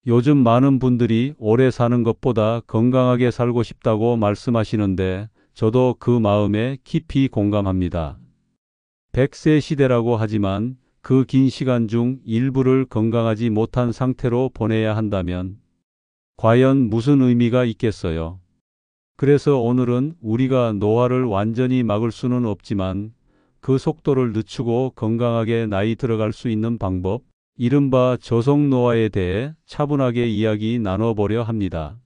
요즘 많은 분들이 오래 사는 것보다 건강하게 살고 싶다고 말씀하시는데 저도 그 마음에 깊이 공감합니다. 100세 시대라고 하지만 그 긴 시간 중 일부를 건강하지 못한 상태로 보내야 한다면 과연 무슨 의미가 있겠어요? 그래서 오늘은 우리가 노화를 완전히 막을 수는 없지만 그 속도를 늦추고 건강하게 나이 들어갈 수 있는 방법, 이른바 저속노화에 대해 차분하게 이야기 나눠보려 합니다.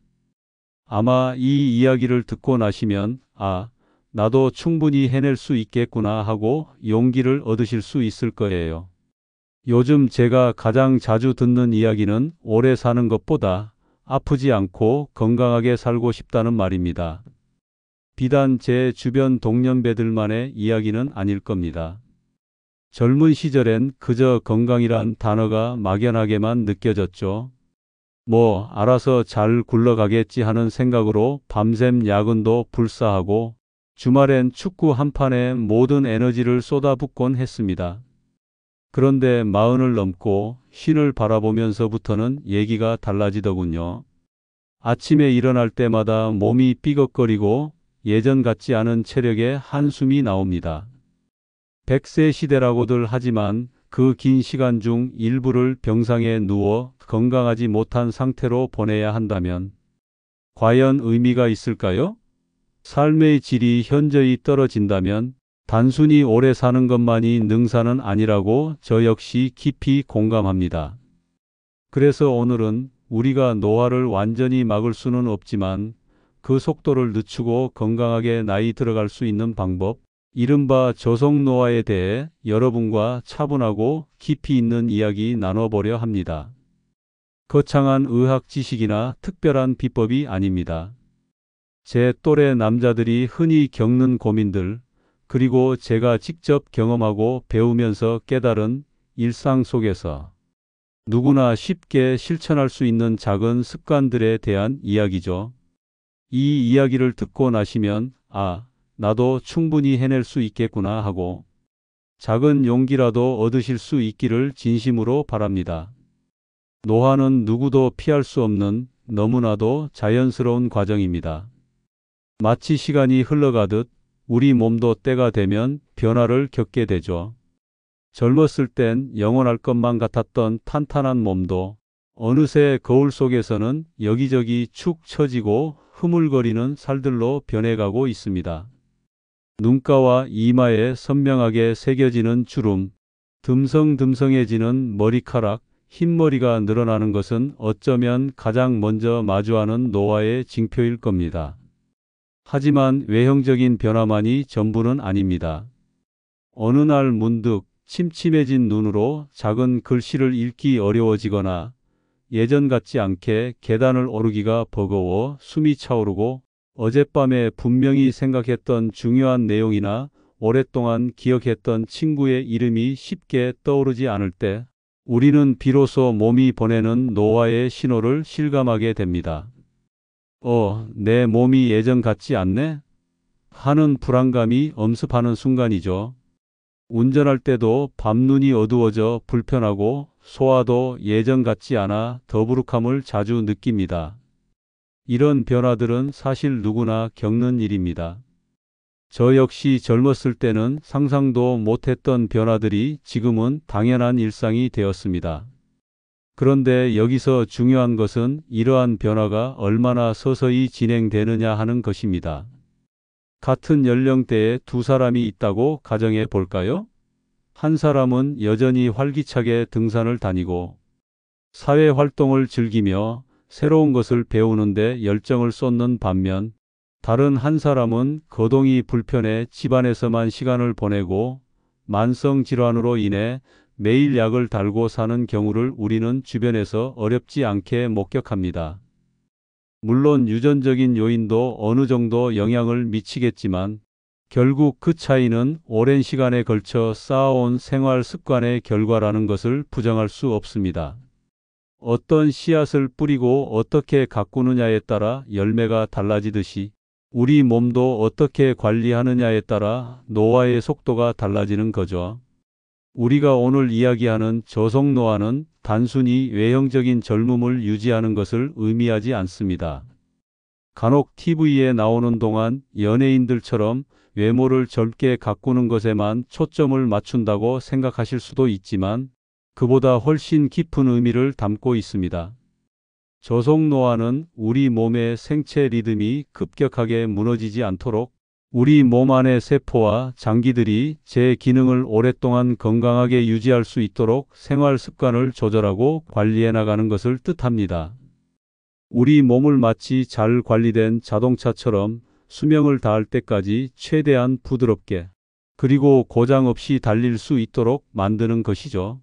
아마 이 이야기를 듣고 나시면 나도 충분히 해낼 수 있겠구나 하고 용기를 얻으실 수 있을 거예요. 요즘 제가 가장 자주 듣는 이야기는 오래 사는 것보다 아프지 않고 건강하게 살고 싶다는 말입니다. 비단 제 주변 동년배들만의 이야기는 아닐 겁니다. 젊은 시절엔 그저 건강이란 단어가 막연하게만 느껴졌죠. 알아서 잘 굴러가겠지 하는 생각으로 밤샘 야근도 불사하고 주말엔 축구 한 판에 모든 에너지를 쏟아붓곤 했습니다. 그런데 40을 넘고 50을 바라보면서부터는 얘기가 달라지더군요. 아침에 일어날 때마다 몸이 삐걱거리고 예전 같지 않은 체력에 한숨이 나옵니다. 100세 시대라고들 하지만 그 긴 시간 중 일부를 병상에 누워 건강하지 못한 상태로 보내야 한다면 과연 의미가 있을까요? 삶의 질이 현저히 떨어진다면 단순히 오래 사는 것만이 능사는 아니라고 저 역시 깊이 공감합니다. 그래서 오늘은 우리가 노화를 완전히 막을 수는 없지만 그 속도를 늦추고 건강하게 나이 들어갈 수 있는 방법, 이른바 저속노화에 대해 여러분과 차분하고 깊이 있는 이야기 나눠보려 합니다. 거창한 의학 지식이나 특별한 비법이 아닙니다. 제 또래 남자들이 흔히 겪는 고민들, 그리고 제가 직접 경험하고 배우면서 깨달은 일상 속에서 누구나 쉽게 실천할 수 있는 작은 습관들에 대한 이야기죠. 이 이야기를 듣고 나시면 나도 충분히 해낼 수 있겠구나 하고 작은 용기라도 얻으실 수 있기를 진심으로 바랍니다. 노화는 누구도 피할 수 없는 너무나도 자연스러운 과정입니다. 마치 시간이 흘러가듯 우리 몸도 때가 되면 변화를 겪게 되죠. 젊었을 땐 영원할 것만 같았던 탄탄한 몸도 어느새 거울 속에서는 여기저기 축 처지고 흐물거리는 살들로 변해가고 있습니다. 눈가와 이마에 선명하게 새겨지는 주름, 듬성듬성해지는 머리카락, 흰머리가 늘어나는 것은 어쩌면 가장 먼저 마주하는 노화의 징표일 겁니다. 하지만 외형적인 변화만이 전부는 아닙니다. 어느 날 문득 침침해진 눈으로 작은 글씨를 읽기 어려워지거나 예전 같지 않게 계단을 오르기가 버거워 숨이 차오르고 어젯밤에 분명히 생각했던 중요한 내용이나 오랫동안 기억했던 친구의 이름이 쉽게 떠오르지 않을 때 우리는 비로소 몸이 보내는 노화의 신호를 실감하게 됩니다. 내 몸이 예전 같지 않네? 하는 불안감이 엄습하는 순간이죠. 운전할 때도 밤눈이 어두워져 불편하고 소화도 예전 같지 않아 더부룩함을 자주 느낍니다. 이런 변화들은 사실 누구나 겪는 일입니다. 저 역시 젊었을 때는 상상도 못했던 변화들이 지금은 당연한 일상이 되었습니다. 그런데 여기서 중요한 것은 이러한 변화가 얼마나 서서히 진행되느냐 하는 것입니다. 같은 연령대에 두 사람이 있다고 가정해 볼까요? 한 사람은 여전히 활기차게 등산을 다니고 사회 활동을 즐기며 새로운 것을 배우는데 열정을 쏟는 반면 다른 한 사람은 거동이 불편해 집안에서만 시간을 보내고 만성 질환으로 인해 매일 약을 달고 사는 경우를 우리는 주변에서 어렵지 않게 목격합니다. 물론 유전적인 요인도 어느 정도 영향을 미치겠지만 결국 그 차이는 오랜 시간에 걸쳐 쌓아온 생활 습관의 결과라는 것을 부정할 수 없습니다. 어떤 씨앗을 뿌리고 어떻게 가꾸느냐에 따라 열매가 달라지듯이 우리 몸도 어떻게 관리하느냐에 따라 노화의 속도가 달라지는 거죠. 우리가 오늘 이야기하는 저속노화는 단순히 외형적인 젊음을 유지하는 것을 의미하지 않습니다. 간혹 TV에 나오는 동안 연예인들처럼 외모를 젊게 가꾸는 것에만 초점을 맞춘다고 생각하실 수도 있지만 그보다 훨씬 깊은 의미를 담고 있습니다. 저속노화는 우리 몸의 생체 리듬이 급격하게 무너지지 않도록 우리 몸 안의 세포와 장기들이 제 기능을 오랫동안 건강하게 유지할 수 있도록 생활 습관을 조절하고 관리해 나가는 것을 뜻합니다. 우리 몸을 마치 잘 관리된 자동차처럼 수명을 다할 때까지 최대한 부드럽게 그리고 고장 없이 달릴 수 있도록 만드는 것이죠.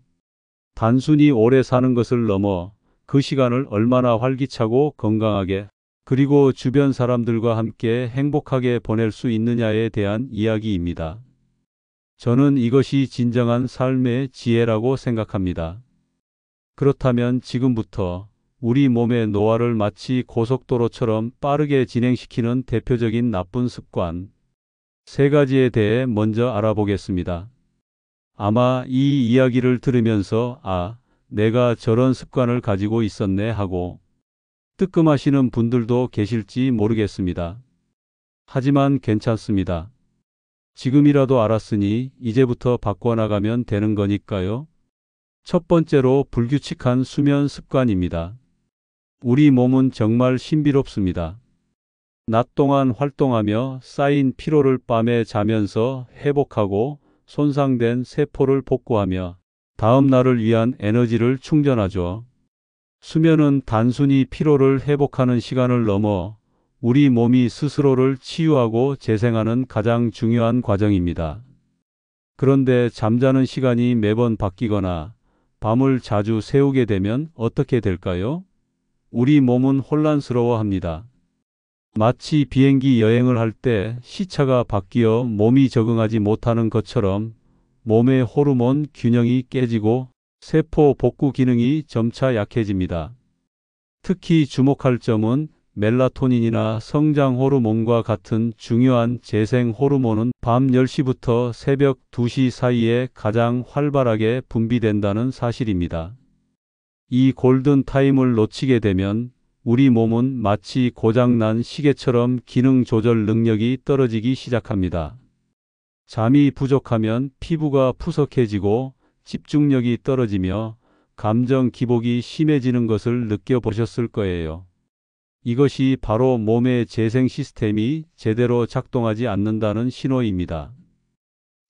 단순히 오래 사는 것을 넘어 그 시간을 얼마나 활기차고 건강하게 그리고 주변 사람들과 함께 행복하게 보낼 수 있느냐에 대한 이야기입니다. 저는 이것이 진정한 삶의 지혜라고 생각합니다. 그렇다면 지금부터 우리 몸의 노화를 마치 고속도로처럼 빠르게 진행시키는 대표적인 나쁜 습관 3가지에 대해 먼저 알아보겠습니다. 아마 이 이야기를 들으면서 내가 저런 습관을 가지고 있었네 하고 뜨끔하시는 분들도 계실지 모르겠습니다. 하지만 괜찮습니다. 지금이라도 알았으니 이제부터 바꿔나가면 되는 거니까요. 첫 번째로 불규칙한 수면 습관입니다. 우리 몸은 정말 신비롭습니다. 낮 동안 활동하며 쌓인 피로를 밤에 자면서 회복하고 손상된 세포를 복구하며 다음 날을 위한 에너지를 충전하죠. 수면은 단순히 피로를 회복하는 시간을 넘어 우리 몸이 스스로를 치유하고 재생하는 가장 중요한 과정입니다. 그런데 잠자는 시간이 매번 바뀌거나 밤을 자주 새우게 되면 어떻게 될까요? 우리 몸은 혼란스러워합니다. 마치 비행기 여행을 할 때 시차가 바뀌어 몸이 적응하지 못하는 것처럼 몸의 호르몬 균형이 깨지고 세포 복구 기능이 점차 약해집니다. 특히 주목할 점은 멜라토닌이나 성장 호르몬과 같은 중요한 재생 호르몬은 밤 10시부터 새벽 2시 사이에 가장 활발하게 분비된다는 사실입니다. 이 골든 타임을 놓치게 되면 우리 몸은 마치 고장난 시계처럼 기능 조절 능력이 떨어지기 시작합니다. 잠이 부족하면 피부가 푸석해지고 집중력이 떨어지며 감정 기복이 심해지는 것을 느껴보셨을 거예요. 이것이 바로 몸의 재생 시스템이 제대로 작동하지 않는다는 신호입니다.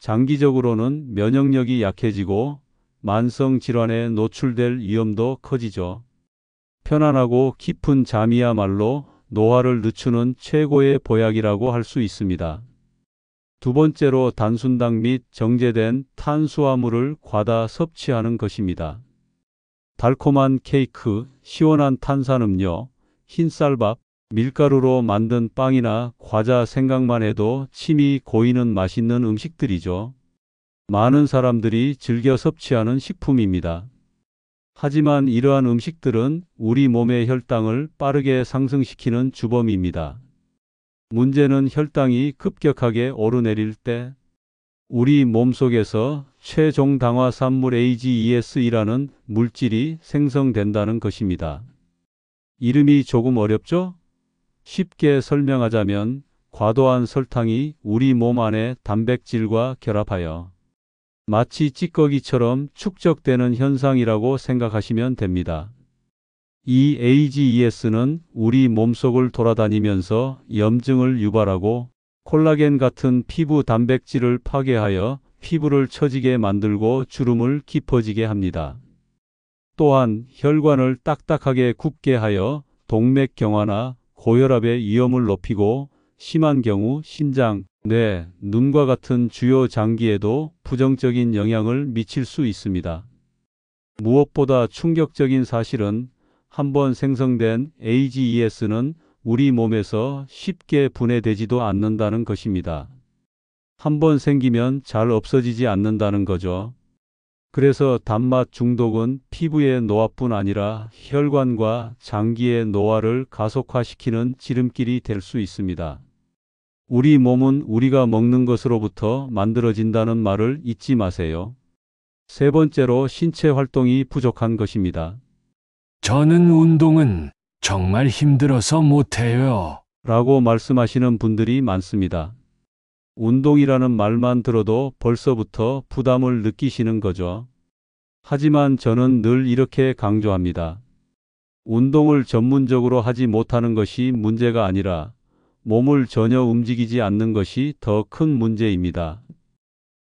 장기적으로는 면역력이 약해지고 만성 질환에 노출될 위험도 커지죠. 편안하고 깊은 잠이야말로 노화를 늦추는 최고의 보약이라고 할 수 있습니다. 두 번째로 단순당 및 정제된 탄수화물을 과다 섭취하는 것입니다. 달콤한 케이크, 시원한 탄산음료, 흰쌀밥, 밀가루로 만든 빵이나 과자 생각만 해도 침이 고이는 맛있는 음식들이죠. 많은 사람들이 즐겨 섭취하는 식품입니다. 하지만 이러한 음식들은 우리 몸의 혈당을 빠르게 상승시키는 주범입니다. 문제는 혈당이 급격하게 오르내릴 때 우리 몸속에서 최종 당화산물 AGES이라는 물질이 생성된다는 것입니다. 이름이 조금 어렵죠? 쉽게 설명하자면 과도한 설탕이 우리 몸 안의 단백질과 결합하여 마치 찌꺼기처럼 축적되는 현상이라고 생각하시면 됩니다. 이 AGES는 우리 몸속을 돌아다니면서 염증을 유발하고 콜라겐 같은 피부 단백질을 파괴하여 피부를 처지게 만들고 주름을 깊어지게 합니다. 또한 혈관을 딱딱하게 굽게 하여 동맥경화나 고혈압의 위험을 높이고 심한 경우 심장, 뇌, 눈과 같은 주요 장기에도 부정적인 영향을 미칠 수 있습니다. 무엇보다 충격적인 사실은 한번 생성된 AGES는 우리 몸에서 쉽게 분해되지도 않는다는 것입니다. 한번 생기면 잘 없어지지 않는다는 거죠. 그래서 단맛 중독은 피부의 노화뿐 아니라 혈관과 장기의 노화를 가속화시키는 지름길이 될 수 있습니다. 우리 몸은 우리가 먹는 것으로부터 만들어진다는 말을 잊지 마세요. 세 번째로 신체 활동이 부족한 것입니다. 저는 운동은 정말 힘들어서 못해요. 라고 말씀하시는 분들이 많습니다. 운동이라는 말만 들어도 벌써부터 부담을 느끼시는 거죠. 하지만 저는 늘 이렇게 강조합니다. 운동을 전문적으로 하지 못하는 것이 문제가 아니라 몸을 전혀 움직이지 않는 것이 더 큰 문제입니다.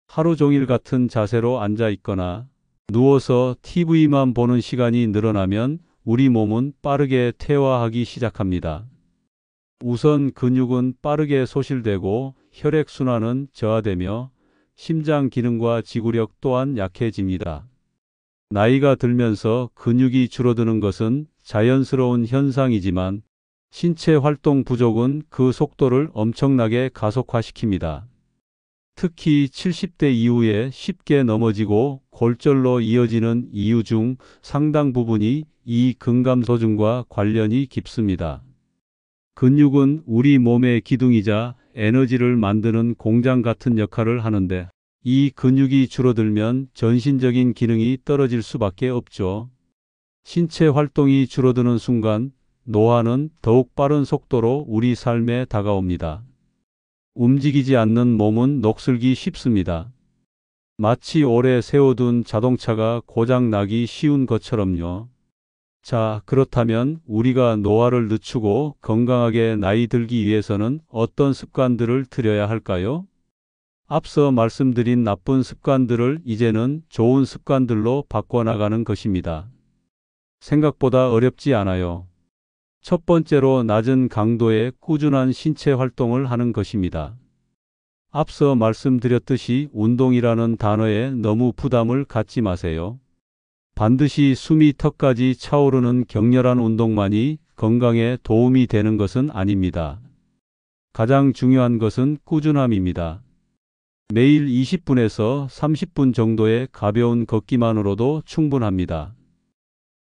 하루 종일 같은 자세로 앉아 있거나 누워서 TV만 보는 시간이 늘어나면 우리 몸은 빠르게 퇴화하기 시작합니다. 우선 근육은 빠르게 소실되고 혈액순환은 저하되며 심장 기능과 지구력 또한 약해집니다. 나이가 들면서 근육이 줄어드는 것은 자연스러운 현상이지만 신체 활동 부족은 그 속도를 엄청나게 가속화시킵니다. 특히 70대 이후에 쉽게 넘어지고 골절로 이어지는 이유 중 상당 부분이 이 근감소증과 관련이 깊습니다. 근육은 우리 몸의 기둥이자 에너지를 만드는 공장 같은 역할을 하는데 이 근육이 줄어들면 전신적인 기능이 떨어질 수밖에 없죠. 신체 활동이 줄어드는 순간 노화는 더욱 빠른 속도로 우리 삶에 다가옵니다. 움직이지 않는 몸은 녹슬기 쉽습니다. 마치 오래 세워둔 자동차가 고장 나기 쉬운 것처럼요. 자, 그렇다면 우리가 노화를 늦추고 건강하게 나이 들기 위해서는 어떤 습관들을 들여야 할까요? 앞서 말씀드린 나쁜 습관들을 이제는 좋은 습관들로 바꿔나가는 것입니다. 생각보다 어렵지 않아요. 첫 번째로 낮은 강도의 꾸준한 신체 활동을 하는 것입니다. 앞서 말씀드렸듯이 운동이라는 단어에 너무 부담을 갖지 마세요. 반드시 숨이 턱까지 차오르는 격렬한 운동만이 건강에 도움이 되는 것은 아닙니다. 가장 중요한 것은 꾸준함입니다. 매일 20분에서 30분 정도의 가벼운 걷기만으로도 충분합니다.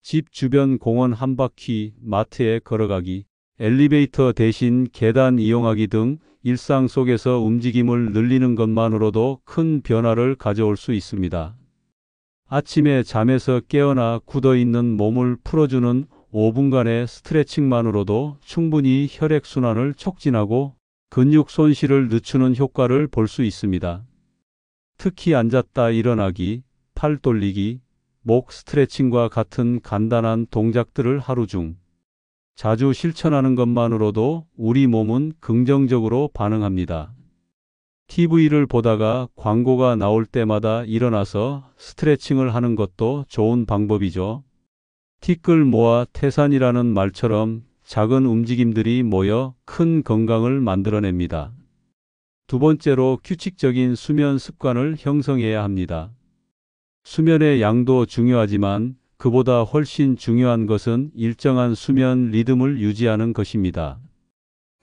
집 주변 공원 한 바퀴, 마트에 걸어가기, 엘리베이터 대신 계단 이용하기 등 일상 속에서 움직임을 늘리는 것만으로도 큰 변화를 가져올 수 있습니다. 아침에 잠에서 깨어나 굳어있는 몸을 풀어주는 5분간의 스트레칭만으로도 충분히 혈액순환을 촉진하고 근육 손실을 늦추는 효과를 볼 수 있습니다. 특히 앉았다 일어나기, 팔 돌리기, 목 스트레칭과 같은 간단한 동작들을 하루 중 자주 실천하는 것만으로도 우리 몸은 긍정적으로 반응합니다. TV를 보다가 광고가 나올 때마다 일어나서 스트레칭을 하는 것도 좋은 방법이죠. 티끌 모아 태산이라는 말처럼 작은 움직임들이 모여 큰 건강을 만들어냅니다. 두 번째로 규칙적인 수면 습관을 형성해야 합니다. 수면의 양도 중요하지만 그보다 훨씬 중요한 것은 일정한 수면 리듬을 유지하는 것입니다.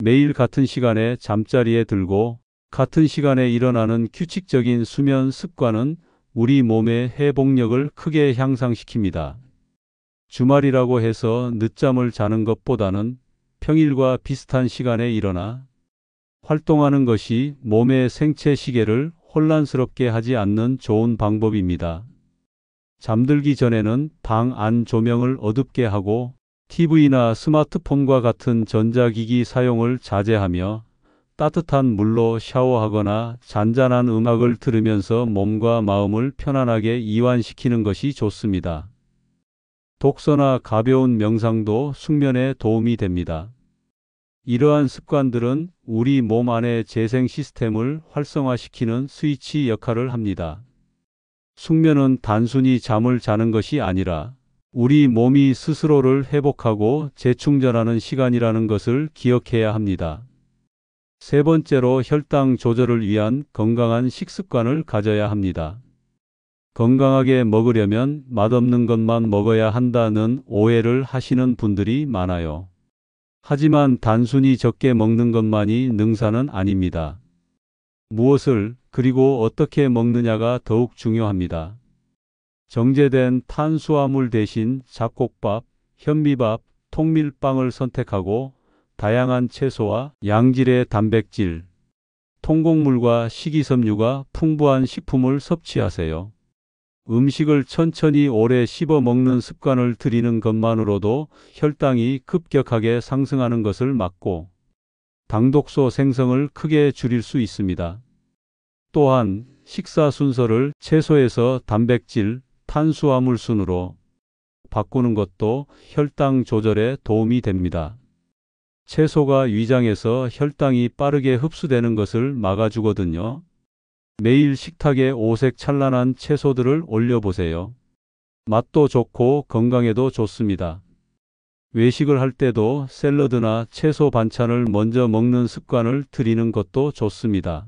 매일 같은 시간에 잠자리에 들고 같은 시간에 일어나는 규칙적인 수면 습관은 우리 몸의 회복력을 크게 향상시킵니다. 주말이라고 해서 늦잠을 자는 것보다는 평일과 비슷한 시간에 일어나 활동하는 것이 몸의 생체 시계를 혼란스럽게 하지 않는 좋은 방법입니다. 잠들기 전에는 방 안 조명을 어둡게 하고 TV나 스마트폰과 같은 전자기기 사용을 자제하며 따뜻한 물로 샤워하거나 잔잔한 음악을 들으면서 몸과 마음을 편안하게 이완시키는 것이 좋습니다. 독서나 가벼운 명상도 숙면에 도움이 됩니다. 이러한 습관들은 우리 몸 안의 재생 시스템을 활성화시키는 스위치 역할을 합니다. 숙면은 단순히 잠을 자는 것이 아니라 우리 몸이 스스로를 회복하고 재충전하는 시간이라는 것을 기억해야 합니다. 세 번째로 혈당 조절을 위한 건강한 식습관을 가져야 합니다. 건강하게 먹으려면 맛없는 것만 먹어야 한다는 오해를 하시는 분들이 많아요. 하지만 단순히 적게 먹는 것만이 능사는 아닙니다. 무엇을 그리고 어떻게 먹느냐가 더욱 중요합니다. 정제된 탄수화물 대신 잡곡밥, 현미밥, 통밀빵을 선택하고 다양한 채소와 양질의 단백질, 통곡물과 식이섬유가 풍부한 식품을 섭취하세요. 음식을 천천히 오래 씹어 먹는 습관을 들이는 것만으로도 혈당이 급격하게 상승하는 것을 막고 당독소 생성을 크게 줄일 수 있습니다. 또한 식사 순서를 채소에서 단백질, 탄수화물 순으로 바꾸는 것도 혈당 조절에 도움이 됩니다. 채소가 위장에서 혈당이 빠르게 흡수되는 것을 막아주거든요. 매일 식탁에 오색 찬란한 채소들을 올려보세요. 맛도 좋고 건강에도 좋습니다. 외식을 할 때도 샐러드나 채소 반찬을 먼저 먹는 습관을 들이는 것도 좋습니다.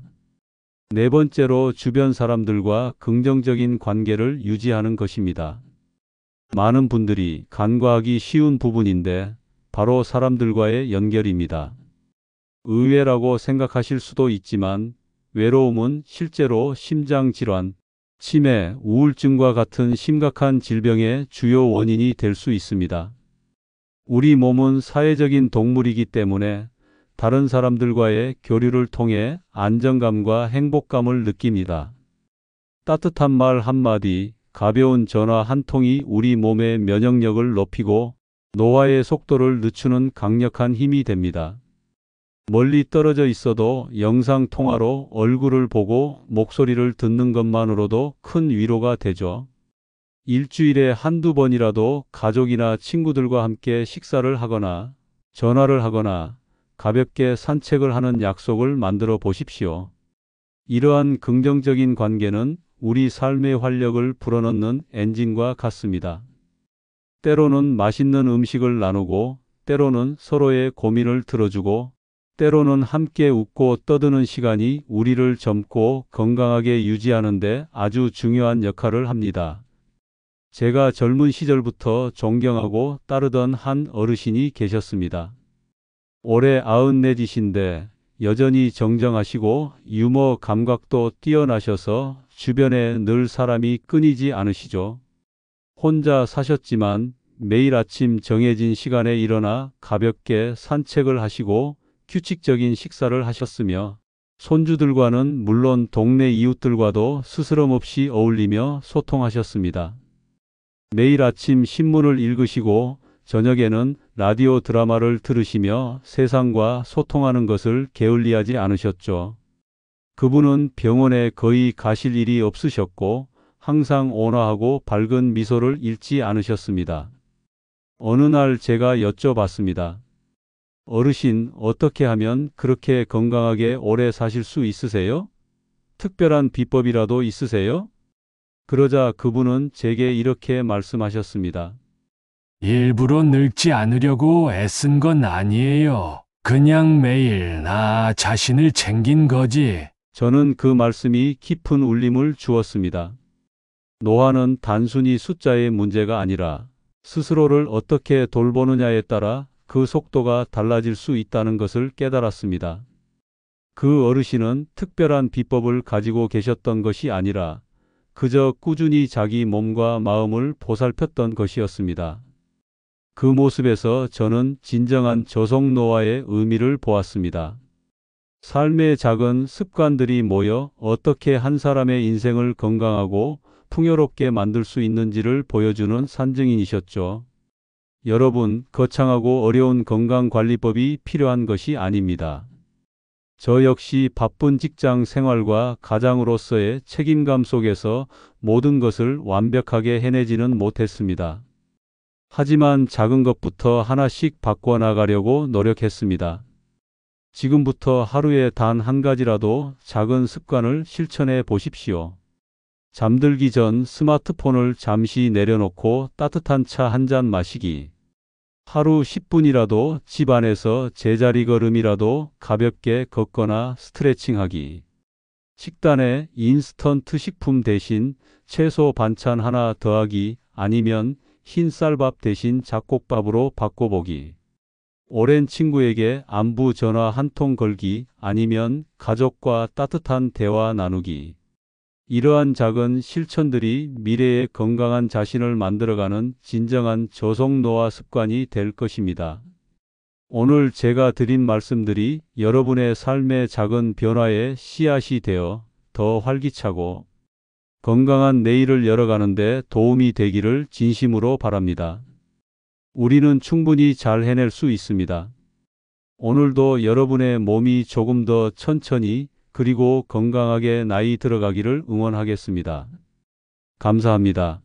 네 번째로 주변 사람들과 긍정적인 관계를 유지하는 것입니다. 많은 분들이 간과하기 쉬운 부분인데 바로 사람들과의 연결입니다. 의외라고 생각하실 수도 있지만 외로움은 실제로 심장질환, 치매, 우울증과 같은 심각한 질병의 주요 원인이 될 수 있습니다. 우리 몸은 사회적인 동물이기 때문에 다른 사람들과의 교류를 통해 안정감과 행복감을 느낍니다. 따뜻한 말 한마디, 가벼운 전화 한 통이 우리 몸의 면역력을 높이고 노화의 속도를 늦추는 강력한 힘이 됩니다. 멀리 떨어져 있어도 영상 통화로 얼굴을 보고 목소리를 듣는 것만으로도 큰 위로가 되죠. 일주일에 한두 번이라도 가족이나 친구들과 함께 식사를 하거나 전화를 하거나 가볍게 산책을 하는 약속을 만들어 보십시오. 이러한 긍정적인 관계는 우리 삶의 활력을 불어넣는 엔진과 같습니다. 때로는 맛있는 음식을 나누고, 때로는 서로의 고민을 들어주고, 때로는 함께 웃고 떠드는 시간이 우리를 젊고 건강하게 유지하는 데 아주 중요한 역할을 합니다. 제가 젊은 시절부터 존경하고 따르던 한 어르신이 계셨습니다. 올해 94이신데 여전히 정정하시고 유머 감각도 뛰어나셔서 주변에 늘 사람이 끊이지 않으시죠. 혼자 사셨지만 매일 아침 정해진 시간에 일어나 가볍게 산책을 하시고 규칙적인 식사를 하셨으며 손주들과는 물론 동네 이웃들과도 스스럼 없이 어울리며 소통하셨습니다. 매일 아침 신문을 읽으시고 저녁에는 라디오 드라마를 들으시며 세상과 소통하는 것을 게을리하지 않으셨죠. 그분은 병원에 거의 가실 일이 없으셨고 항상 온화하고 밝은 미소를 잃지 않으셨습니다. 어느 날 제가 여쭤봤습니다. 어르신, 어떻게 하면 그렇게 건강하게 오래 사실 수 있으세요? 특별한 비법이라도 있으세요? 그러자 그분은 제게 이렇게 말씀하셨습니다. 일부러 늙지 않으려고 애쓴 건 아니에요. 그냥 매일 나 자신을 챙긴 거지. 저는 그 말씀이 깊은 울림을 주었습니다. 노화는 단순히 숫자의 문제가 아니라 스스로를 어떻게 돌보느냐에 따라 그 속도가 달라질 수 있다는 것을 깨달았습니다. 그 어르신은 특별한 비법을 가지고 계셨던 것이 아니라 그저 꾸준히 자기 몸과 마음을 보살폈던 것이었습니다. 그 모습에서 저는 진정한 저속노화의 의미를 보았습니다. 삶의 작은 습관들이 모여 어떻게 한 사람의 인생을 건강하고 풍요롭게 만들 수 있는지를 보여주는 산증인이셨죠. 여러분, 거창하고 어려운 건강관리법이 필요한 것이 아닙니다. 저 역시 바쁜 직장 생활과 가장으로서의 책임감 속에서 모든 것을 완벽하게 해내지는 못했습니다. 하지만 작은 것부터 하나씩 바꿔나가려고 노력했습니다. 지금부터 하루에 단 한 가지라도 작은 습관을 실천해 보십시오. 잠들기 전 스마트폰을 잠시 내려놓고 따뜻한 차 한 잔 마시기. 하루 10분이라도 집 안에서 제자리 걸음이라도 가볍게 걷거나 스트레칭하기. 식단에 인스턴트 식품 대신 채소 반찬 하나 더하기 아니면 흰 쌀밥 대신 잡곡밥으로 바꿔보기. 오랜 친구에게 안부 전화 한 통 걸기 아니면 가족과 따뜻한 대화 나누기. 이러한 작은 실천들이 미래의 건강한 자신을 만들어가는 진정한 저속노화 습관이 될 것입니다. 오늘 제가 드린 말씀들이 여러분의 삶의 작은 변화의 씨앗이 되어 더 활기차고 건강한 내일을 열어가는데 도움이 되기를 진심으로 바랍니다. 우리는 충분히 잘 해낼 수 있습니다. 오늘도 여러분의 몸이 조금 더 천천히 그리고 건강하게 나이 들어가기를 응원하겠습니다. 감사합니다.